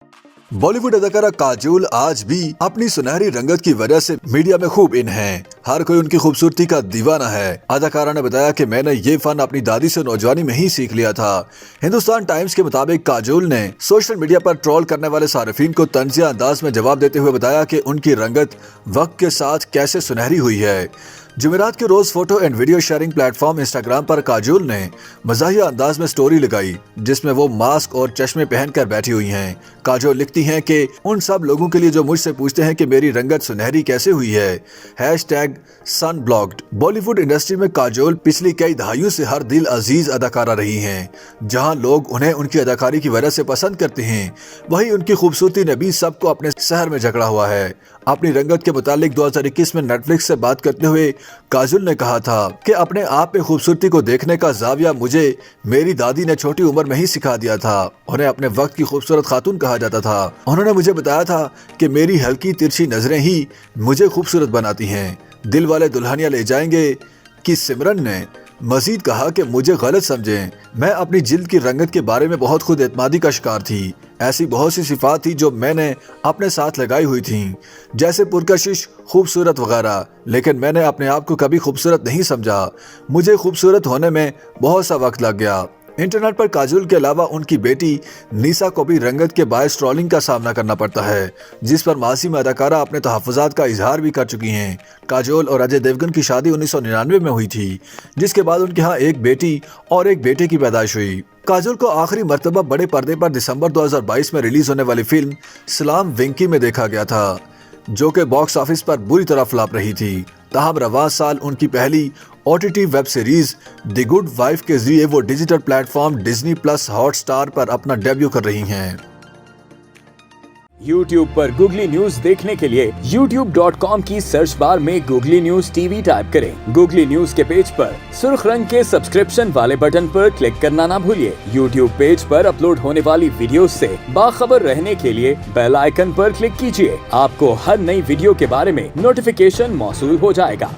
बॉलीवुड अदाकारा काजोल आज भी अपनी सुनहरी रंगत की वजह से मीडिया में खूब इन हैं। हर कोई उनकी खूबसूरती का दीवाना है। अदाकारा ने बताया कि मैंने ये फन अपनी दादी से नौजवानी में ही सीख लिया था। हिंदुस्तान टाइम्स के मुताबिक काजोल ने सोशल मीडिया पर ट्रोल करने वाले सारिफीन को तंजिया अंदाज में जवाब देते हुए बताया कि उनकी रंगत वक्त के साथ कैसे सुनहरी हुई है। जुमेरात के रोज photo and video sharing platform Instagram पर काजोल ने मज़ाहिया अंदाज में स्टोरी लगाई जिसमें वो मास्क और चश्मे पहनकर बैठी हुई हैं। काजोल लिखती हैं कि उन सब लोगों के लिए जो मुझसे पूछते हैं कि मेरी रंगत सुनहरी कैसे हुई है, #sunblocked। बॉलीवुड इंडस्ट्री में काजोल पिछली कई दहाइयों से हर दिल अजीज अदाकारा रही हैं। जहां लोग उन्हें उनकी अदाकारी की वजह से पसंद करते हैं, वहीं उनकी खूबसूरती ने भी सबको अपने शहर में जकड़ा हुआ है। अपनी रंगत के मुतालिक 2021 में नेटफ्लिक्स से बात करते हुए काजोल ने कहा था कि अपने आप में खूबसूरती को देखने का जाविया मुझे मेरी दादी ने छोटी उम्र में ही सिखा दिया था। उन्हें अपने वक्त की खूबसूरत खातून कहा जाता था। उन्होंने मुझे बताया था कि मेरी हल्की तिरछी नजरें ही मुझे खूबसूरत बनाती हैं। दिल वाले दुल्हनिया ले जाएंगे कि सिमरन ने मजीद कहा कि मुझे गलत समझें, मैं अपनी जिल्द की रंगत के बारे में बहुत खुद एतमादी का शिकार थी। ऐसी बहुत सी सिफात थी जो मैंने अपने साथ लगाई हुई थी, जैसे पुरकशिश, खूबसूरत वगैरह, लेकिन मैंने अपने आप को कभी खूबसूरत नहीं समझा। मुझे खूबसूरत होने में बहुत सा वक्त लग गया। इंटरनेट पर काजोल के अलावा उनकी बेटी निसा को भी रंगत के बायस ट्रोलिंग का सामना करना पड़ता है, जिस पर माजी में अदाकारा अपने तहफ़्फ़ुज़ात का इजहार भी कर चुकी हैं। काजोल और अजय देवगन की शादी 1999 में हुई थी, जिसके बाद उनके यहाँ एक बेटी और एक बेटे की पैदाइश हुई। काजोल को आखिरी मर्तबा बड़े पर्दे पर दिसंबर 2022 में रिलीज होने वाली फिल्म सलाम वेंकी में देखा गया था, जो कि बॉक्स ऑफिस पर बुरी तरह फ्लॉप रही थी। ताहम रवां साल उनकी पहली OTT web series the good wife के जरिए वो digital platform Disney plus Hotstar पर अपना डेब्यू कर रही हैं। YouTube पर गूगली न्यूज देखने के लिए youtube.com की सर्च बार में गूगली न्यूज TV टाइप करें। गूगली न्यूज के पेज पर सुर्ख रंग के सब्सक्रिप्शन वाले बटन पर क्लिक करना ना भूलिए। YouTube पेज पर अपलोड होने वाली वीडियोस से बाखबर रहने के लिए बेल आइकन पर क्लिक कीजिए। आपको हर नई वीडियो के बारे में नोटिफिकेशन मौसूल हो जाएगा।